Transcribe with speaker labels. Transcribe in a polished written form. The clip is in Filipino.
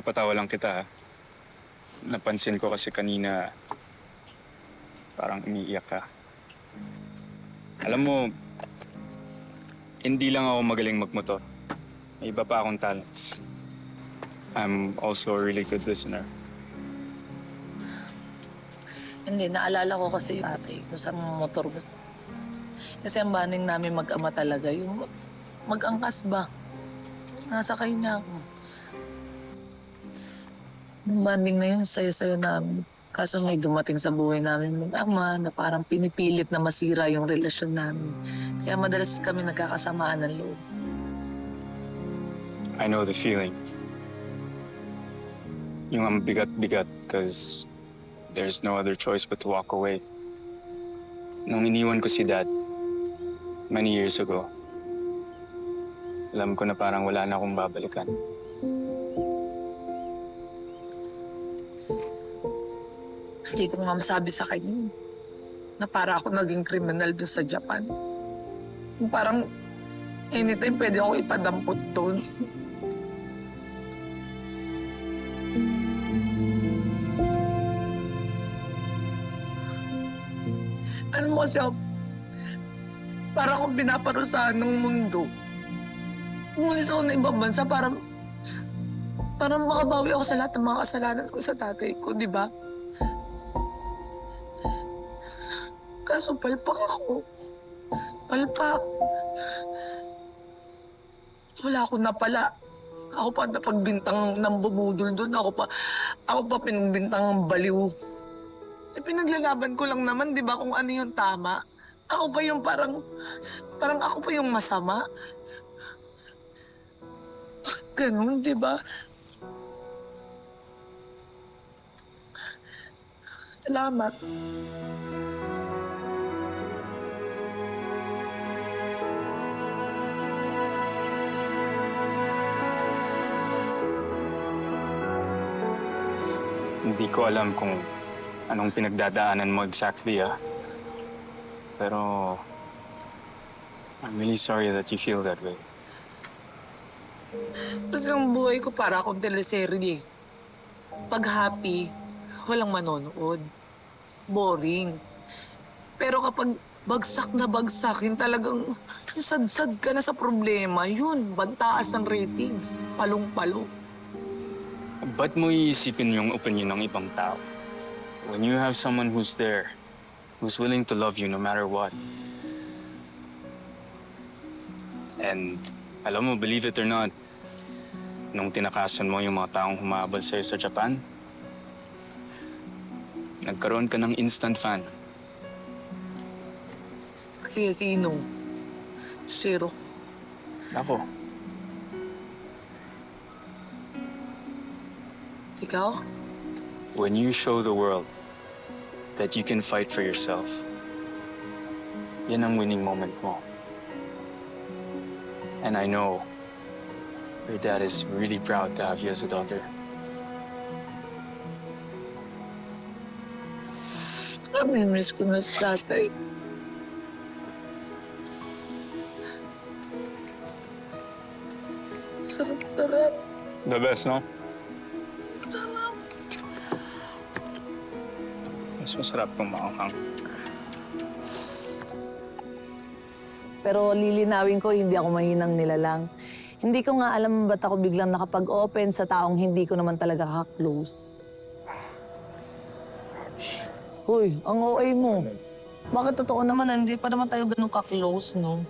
Speaker 1: pinapatawa lang kita, ha? Napansin ko kasi kanina parang umiiyak ka. Alam mo, hindi lang ako magaling magmotor. May iba pa akong talents. I'm also a really good listener.
Speaker 2: Hindi, naalala ko kasi yung ate kung saan motor. Kasi ang banding namin mag-ama talaga, yung mag-angkas ba? Nasakay niya ako. Yung banding na yun, saya-saya namin. Kaso may dumating sa buhay namin mag-ama na parang pinipilit na masira yung relasyon namin. Kaya madalas kami nagkakasamaan ng loob.
Speaker 1: I know the feeling. Yung ang bigat-bigat because there's no other choice but to walk away. Nung iniwan ko si Dad, many years ago, alam ko na parang wala na akong babalikan.
Speaker 2: Hindi ko nga masabi sa kanya na para ako naging kriminal doon sa Japan. Yung parang anytime pwede ako ipadampot doon. Ano mo kasi ako, para akong pinaparusahan ng mundo. Umulis ako ng ibang bansa para makabawi ako sa lahat ng mga kasalanan ko sa tatay ko, di ba? Kaso palpak ako. Palpak. Wala akong napala. Ako pa napagbintang ng bumudol doon. Ako pa pinagbintang ng baliw. Eh, pinaglalaban ko lang naman, di ba, kung ano yung tama. Ako pa yung parang ako pa yung masama. Bakit ganun, di ba? Salamat.
Speaker 1: Hindi ko alam kung anong pinagdadaanan mo exactly, ah. Pero I'm really sorry that you feel that way.
Speaker 2: Kasi ang buhay ko para akong teleserye. Pag happy, walang manonood. Boring. Pero kapag bagsak na bagsakin, talagang sad-sad ka na sa problema, yun, bantaas ang ratings. Palong-palo.
Speaker 1: Ba't mo iisipin yung opinion ng ibang tao? When you have someone who's there, who's willing to love you no matter what. And alam mo, believe it or not, nung tinakasan mo yung mga taong humabol sa'yo sa Japan, nagkaroon ka ng instant fan.
Speaker 2: Kasi sino? Zero.
Speaker 1: Ako.
Speaker 2: Ikaw?
Speaker 1: When you show the world that you can fight for yourself, yan ang winning moment mo. And I know your dad is really proud to have you as a daughter.
Speaker 2: Miss ko na si tatay. Sarap-sarap.
Speaker 1: The best, no?
Speaker 2: Sarap.
Speaker 1: Mas masarap kung maanghang.
Speaker 3: Pero lilinawin ko, hindi ako mahinang nilalang. Hindi ko nga alam ba't ako biglang nakapag-open sa taong hindi ko naman talaga ka-close. Hoy, ang OA mo.
Speaker 2: Bakit totoo naman, hindi pa naman tayo ganun ka-close, no?